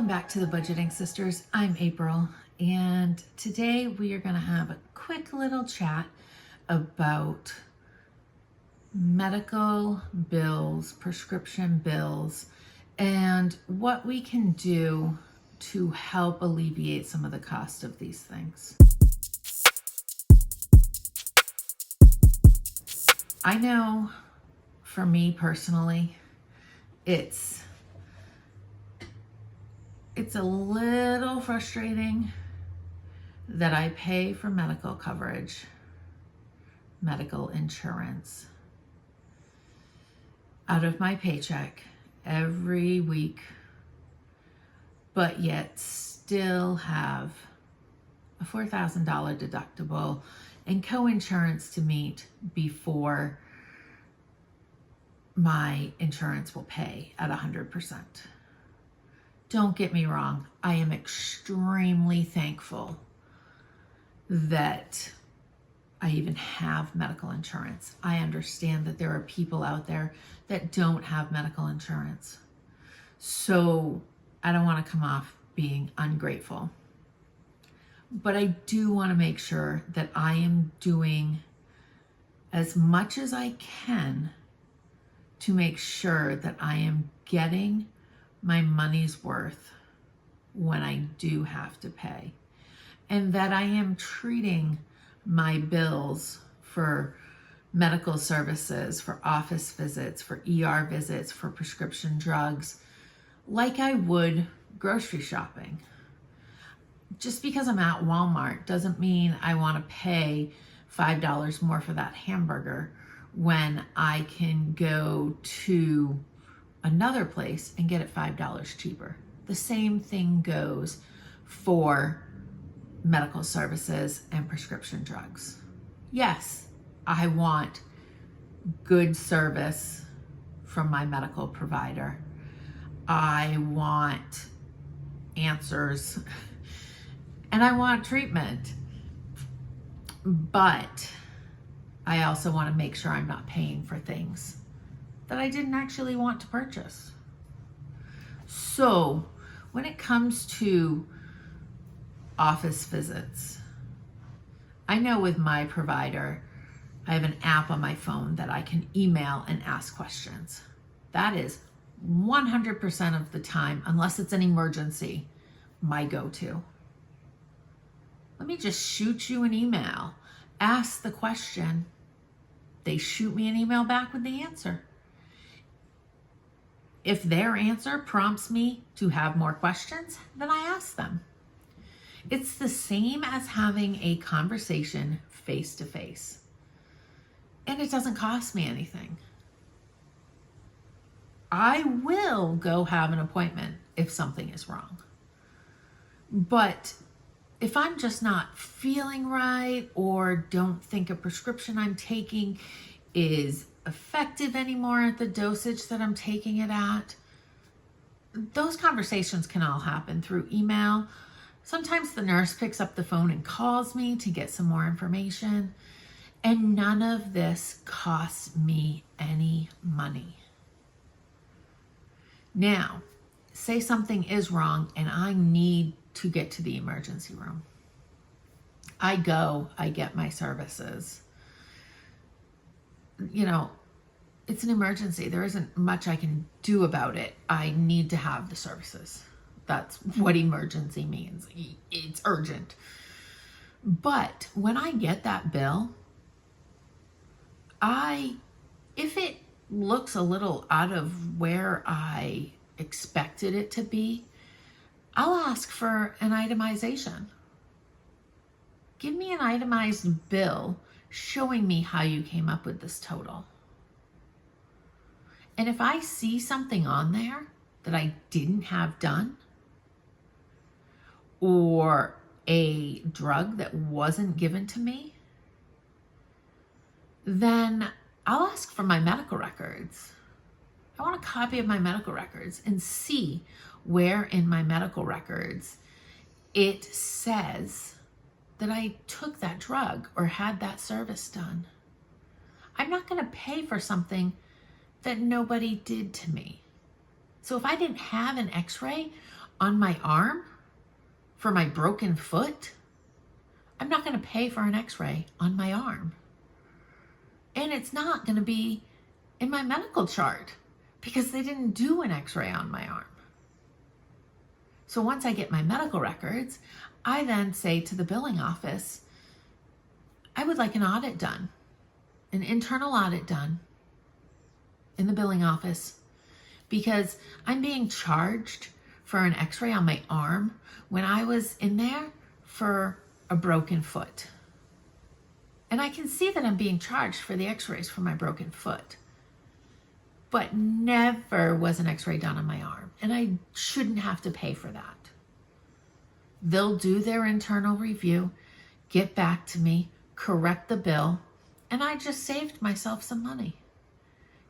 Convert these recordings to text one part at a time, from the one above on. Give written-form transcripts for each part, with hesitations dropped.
Welcome back to the Budgeting Sisters. I'm April, and today we are going to have a quick little chat about medical bills, prescription bills, and what we can do to help alleviate some of the cost of these things. I know for me personally, it's a little frustrating that I pay for medical coverage, medical insurance, out of my paycheck every week, but yet still have a $4,000 deductible and co-insurance to meet before my insurance will pay at 100%. Don't get me wrong, I am extremely thankful that I even have medical insurance. I understand that there are people out there that don't have medical insurance. So I don't want to come off being ungrateful. But I do want to make sure that I am doing as much as I can to make sure that I am getting my money's worth when I do have to pay, and that I am treating my bills for medical services, for office visits, for ER visits, for prescription drugs, like I would grocery shopping. Just because I'm at Walmart doesn't mean I want to pay $5 more for that hamburger when I can go to another place and get it $5 cheaper. The same thing goes for medical services and prescription drugs. Yes, I want good service from my medical provider. I want answers and I want treatment. But I also want to make sure I'm not paying for things that I didn't actually want to purchase. So when it comes to office visits, I know with my provider, I have an app on my phone that I can email and ask questions. That is 100% of the time, unless it's an emergency, my go-to. Let me just shoot you an email, ask the question, they shoot me an email back with the answer. If their answer prompts me to have more questions, then I ask them. It's the same as having a conversation face to face. And it doesn't cost me anything. I will go have an appointment if something is wrong. But if I'm just not feeling right or don't think a prescription I'm taking is effective anymore at the dosage that I'm taking it at, those conversations can all happen through email. Sometimes the nurse picks up the phone and calls me to get some more information, and none of this costs me any money. Now, say something is wrong and I need to get to the emergency room. I get my services. It's an emergency. There isn't much I can do about it. I need to have the services. That's what emergency means. It's urgent. But when I get that bill, if it looks a little out of where I expected it to be, I'll ask for an itemization. Give me an itemized bill showing me how you came up with this total. And if I see something on there that I didn't have done, or a drug that wasn't given to me, then I'll ask for my medical records. I want a copy of my medical records and see where in my medical records it says that I took that drug or had that service done. I'm not going to pay for something that nobody did to me. So if I didn't have an x-ray on my arm for my broken foot, I'm not going to pay for an x-ray on my arm. And it's not going to be in my medical chart because they didn't do an x-ray on my arm. So once I get my medical records, I then say to the billing office, I would like an audit done, an internal audit done in the billing office, because I'm being charged for an x-ray on my arm when I was in there for a broken foot. And I can see that I'm being charged for the x-rays for my broken foot, but never was an x-ray done on my arm, and I shouldn't have to pay for that. They'll do their internal review, get back to me, correct the bill, and I just saved myself some money.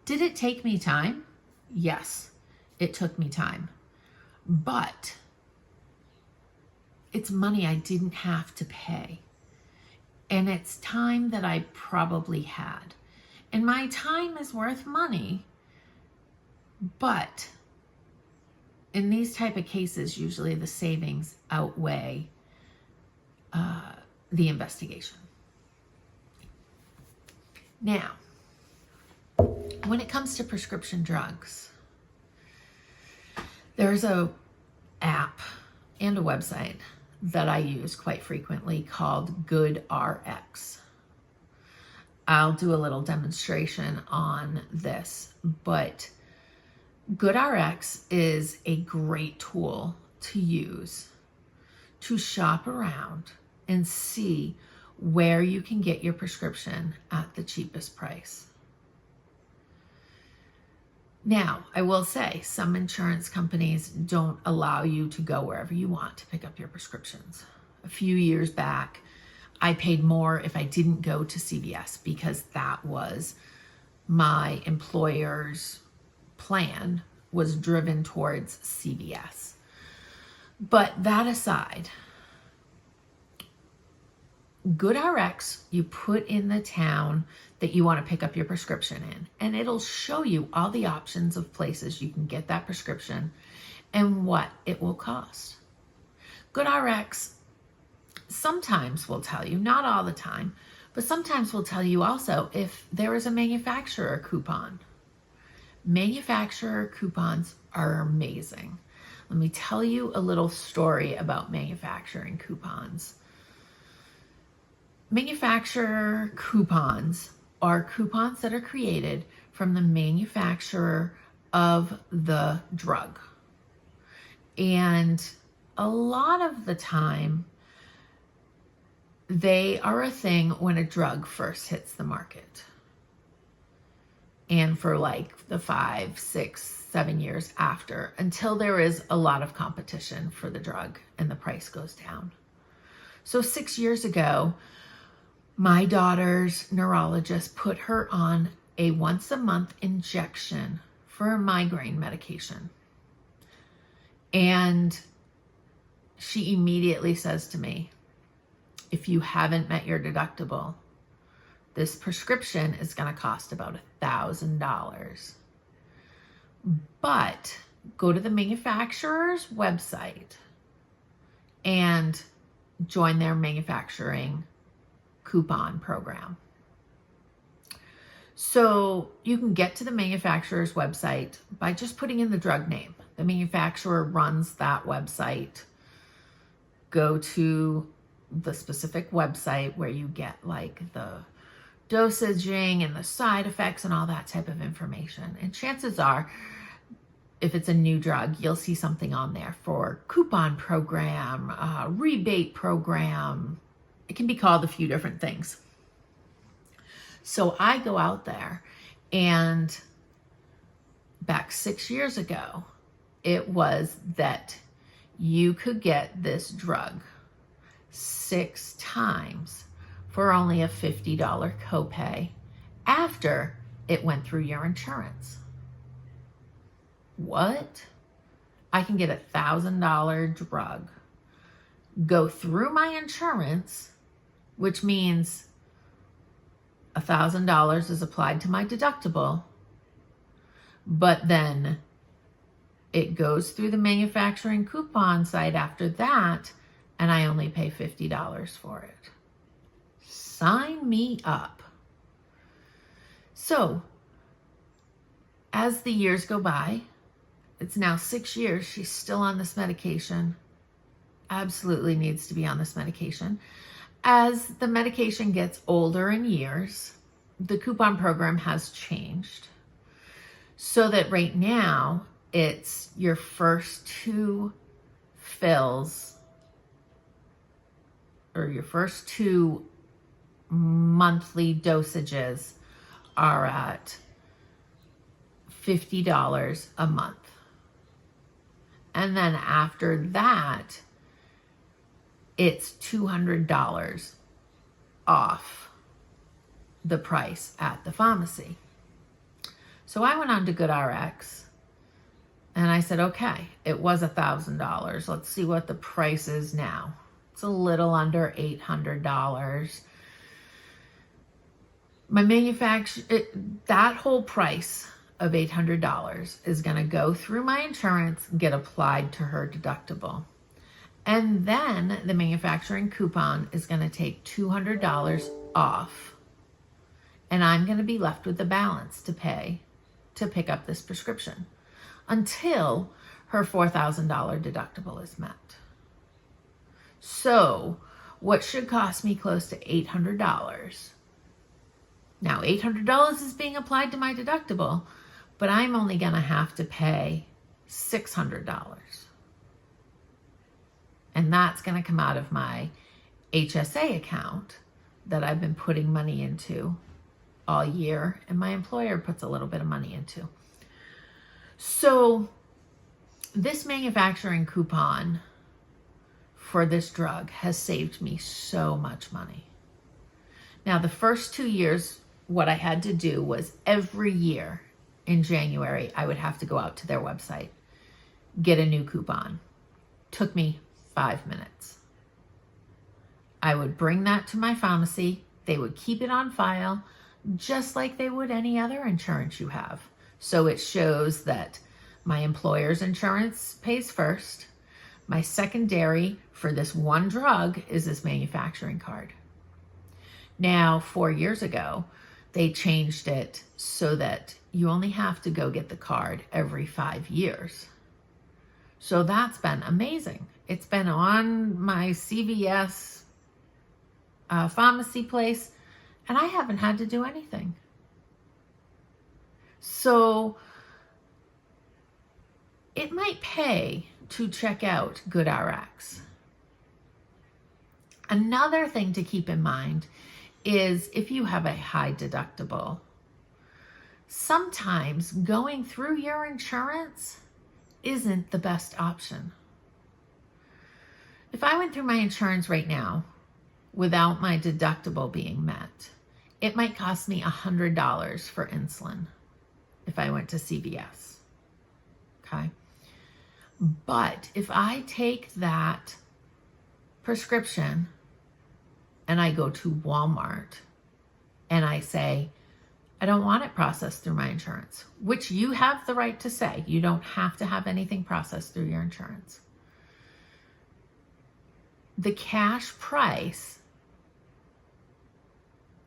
Did it take me time? Yes, it took me time, but it's money I didn't have to pay. And it's time that I probably had. And my time is worth money, but in these type of cases, usually the savings outweigh the investigation. Now, when it comes to prescription drugs, there's a app and a website that I use quite frequently called GoodRx. I'll do a little demonstration on this, but GoodRx is a great tool to use to shop around and see where you can get your prescription at the cheapest price. Now, I will say some insurance companies don't allow you to go wherever you want to pick up your prescriptions. A few years back, I paid more if I didn't go to CVS because that was my employer's plan, was driven towards CVS. But that aside, GoodRx, you put in the town that you want to pick up your prescription in, and it'll show you all the options of places you can get that prescription and what it will cost. GoodRx sometimes will tell you, not all the time, but sometimes will tell you also if there is a manufacturer coupon. Manufacturer coupons are amazing. Let me tell you a little story about manufacturing coupons. Manufacturer coupons are coupons that are created from the manufacturer of the drug. And a lot of the time, they are a thing when a drug first hits the market. And for like the 5, 6, 7 years after, until there is a lot of competition for the drug and the price goes down. So 6 years ago, my daughter's neurologist put her on a once a month injection for a migraine medication. And she immediately says to me, if you haven't met your deductible, this prescription is going to cost about $1,000. But go to the manufacturer's website and join their manufacturing coupon program. So you can get to the manufacturer's website by just putting in the drug name. The manufacturer runs that website. Go to the specific website where you get like the dosaging and the side effects and all that type of information. And chances are, if it's a new drug, you'll see something on there for coupon program, rebate program. It can be called a few different things. So I go out there, and back 6 years ago, it was that you could get this drug 6 times for only a $50 copay after it went through your insurance. What? I can get a $1,000 drug, go through my insurance, which means $1,000 is applied to my deductible, but then it goes through the manufacturing coupon site after that, and I only pay $50 for it. Sign me up. So, as the years go by, it's now 6 years, she's still on this medication. Absolutely needs to be on this medication. As the medication gets older in years, the coupon program has changed. So that right now, it's your first 2 fills, or your first 2 monthly dosages are at $50 a month. And then after that, it's $200 off the price at the pharmacy. So I went on to GoodRx and I said, okay, it was $1,000. Let's see what the price is now. It's a little under $800. That whole price of $800 is going to go through my insurance, get applied to her deductible. And then the manufacturing coupon is going to take $200 off. And I'm going to be left with the balance to pay to pick up this prescription until her $4,000 deductible is met. So what should cost me close to $800. Now, $800 is being applied to my deductible, but I'm only going to have to pay $600. And that's going to come out of my HSA account that I've been putting money into all year, and my employer puts a little bit of money into. So this manufacturing coupon for this drug has saved me so much money. Now, the first 2 years, what I had to do was every year in January, I would have to go out to their website, get a new coupon. Took me 5 minutes. I would bring that to my pharmacy. They would keep it on file, just like they would any other insurance you have. So it shows that my employer's insurance pays first. My secondary for this one drug is this manufacturing card. Now, 4 years ago, they changed it so that you only have to go get the card every 5 years. So that's been amazing. It's been on my CVS pharmacy place, and I haven't had to do anything. So it might pay to check out GoodRx. Another thing to keep in mind is if you have a high deductible, sometimes going through your insurance isn't the best option. If I went through my insurance right now without my deductible being met, it might cost me $100 for insulin if I went to CVS. Okay. But if I take that prescription and I go to Walmart and I say, I don't want it processed through my insurance, which you have the right to say. You don't have to have anything processed through your insurance. The cash price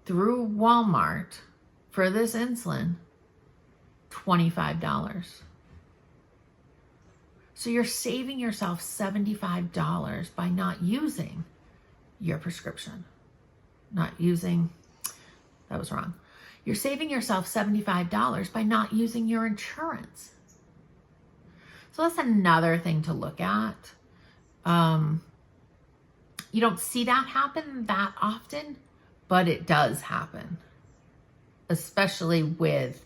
through Walmart for this insulin, $25. So you're saving yourself $75 by not using your prescription. That was wrong. You're saving yourself $75 by not using your insurance. So that's another thing to look at. You don't see that happen that often, but it does happen, especially with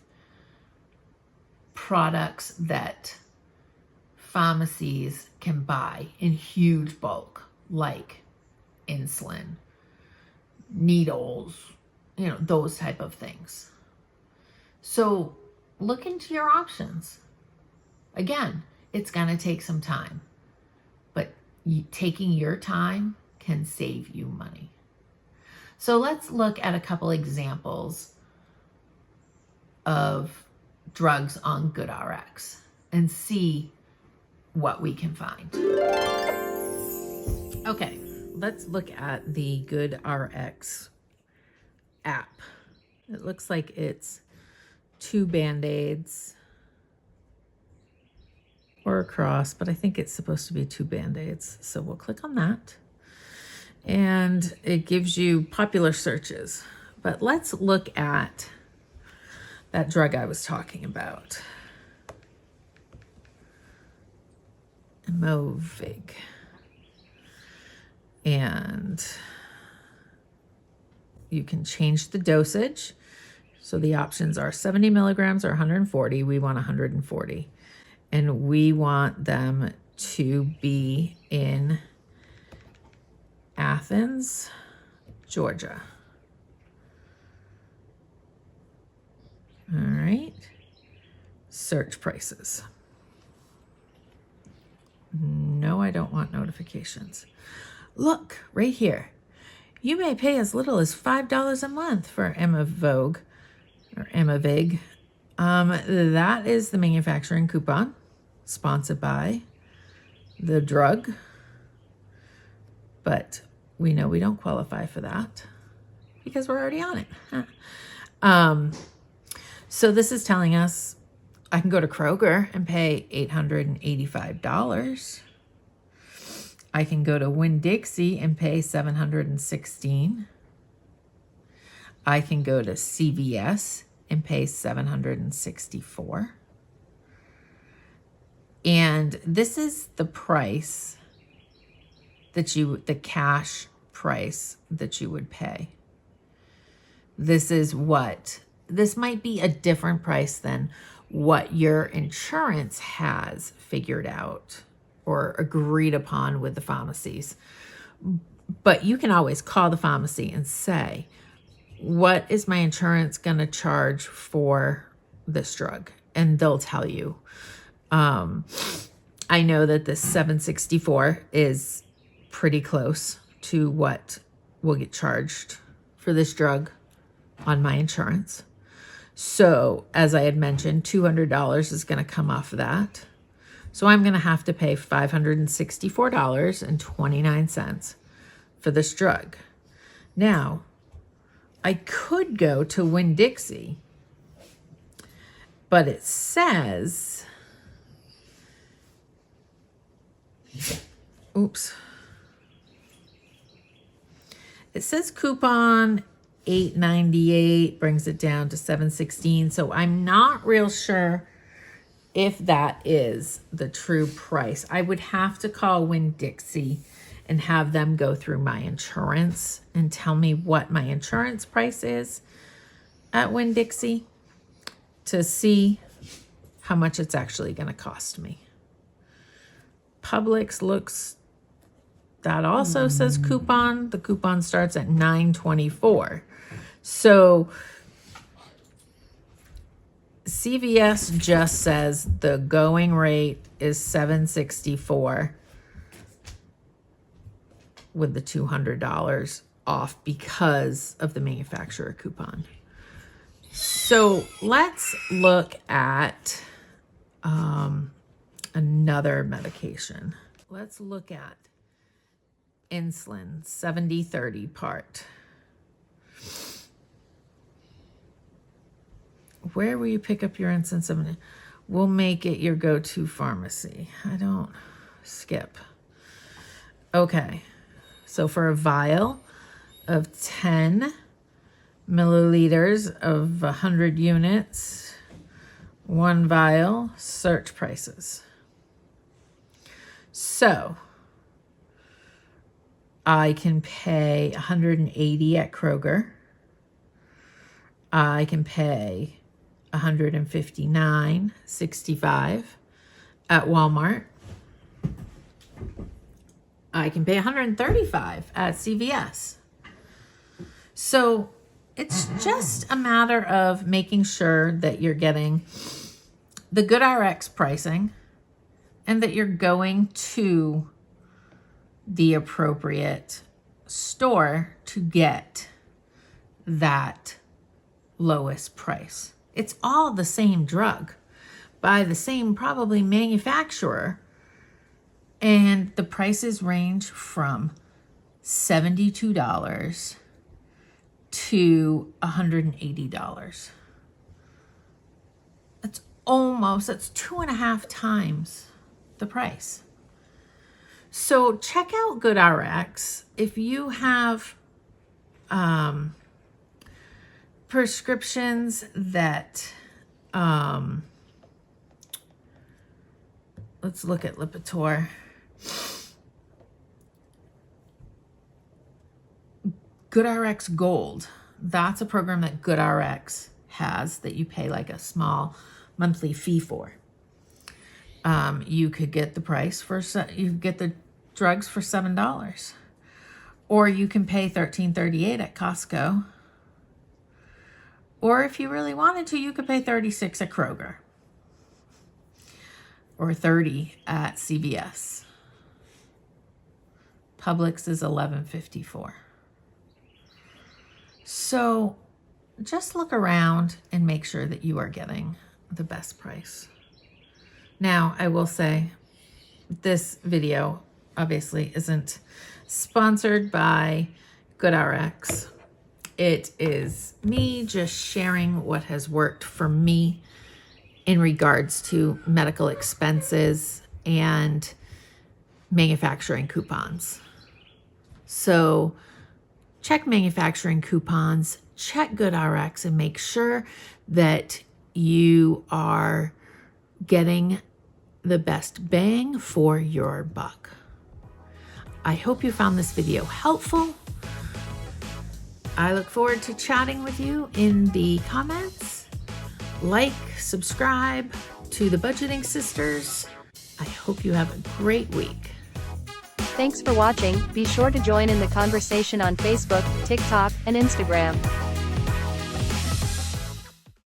products that pharmacies can buy in huge bulk, like insulin, needles, those type of things. So look into your options. Again, it's going to take some time, but taking your time can save you money. So let's look at a couple examples of drugs on GoodRx and see what we can find. Okay, let's look at the GoodRx app. It looks like it's 2 Band-Aids or a cross, but I think it's supposed to be 2 Band-Aids. So we'll click on that. And it gives you popular searches. But let's look at that drug I was talking about. Aimovig. And you can change the dosage. So the options are 70 milligrams or 140. We want 140. And we want them to be in Athens, Georgia. All right. Search prices. No, I don't want notifications. Look, right here. You may pay as little as $5 a month for Aimovig or Aimovig. That is the manufacturing coupon sponsored by the drug. But we know we don't qualify for that because we're already on it. So this is telling us I can go to Kroger and pay $885. I can go to Winn-Dixie and pay $716. I can go to CVS and pay $764. And this is the price that the cash price that you would pay. This might be a different price than what your insurance has figured out or agreed upon with the pharmacies. But you can always call the pharmacy and say, what is my insurance going to charge for this drug? And they'll tell you. I know that the 764 is pretty close to what will get charged for this drug on my insurance. So as I had mentioned, $200 is going to come off of that. So I'm going to have to pay $564.29 for this drug. Now, I could go to Winn-Dixie, but it says, it says coupon $8.98 brings it down to $7.16. So I'm not real sure if that is the true price. I would have to call Winn-Dixie and have them go through my insurance and tell me what my insurance price is at Winn-Dixie to see how much it's actually going to cost me. Publix looks, that also says coupon. The coupon starts at $9.24. So CVS just says the going rate is $7.64 with the $200 off because of the manufacturer coupon. So let's look at another medication. Let's look at insulin 70/30 part. Where will you pick up your insulin? We'll make it your go-to pharmacy. I don't skip. Okay. So for a vial of 10 milliliters of 100 units, one vial, search prices. So I can pay $180 at Kroger. I can pay $159.65 at Walmart. I can pay $135 at CVS. So it's just a matter of making sure that you're getting the GoodRx pricing and that you're going to the appropriate store to get that lowest price. It's all the same drug by the same probably manufacturer, And the prices range from $72 to $180. That's 2.5 times the price. So check out GoodRx. If you have prescriptions that, let's look at Lipitor. GoodRx Gold. That's a program that GoodRx has that you pay like a small monthly fee for. You could get the drugs for $7, or you can pay $13.38 at Costco, or if you really wanted to, you could pay $36 at Kroger, or $30 at CVS. Publix is $11.54. So just look around and make sure that you are getting the best price. Now, I will say this video obviously isn't sponsored by GoodRx. It is me just sharing what has worked for me in regards to medical expenses and manufacturing coupons. So check manufacturing coupons, check GoodRx, and make sure that you are getting the best bang for your buck. I hope you found this video helpful. I look forward to chatting with you in the comments. Like, subscribe to the Budgeting Sisters. I hope you have a great week. Thanks for watching. Be sure to join in the conversation on Facebook, TikTok, and Instagram.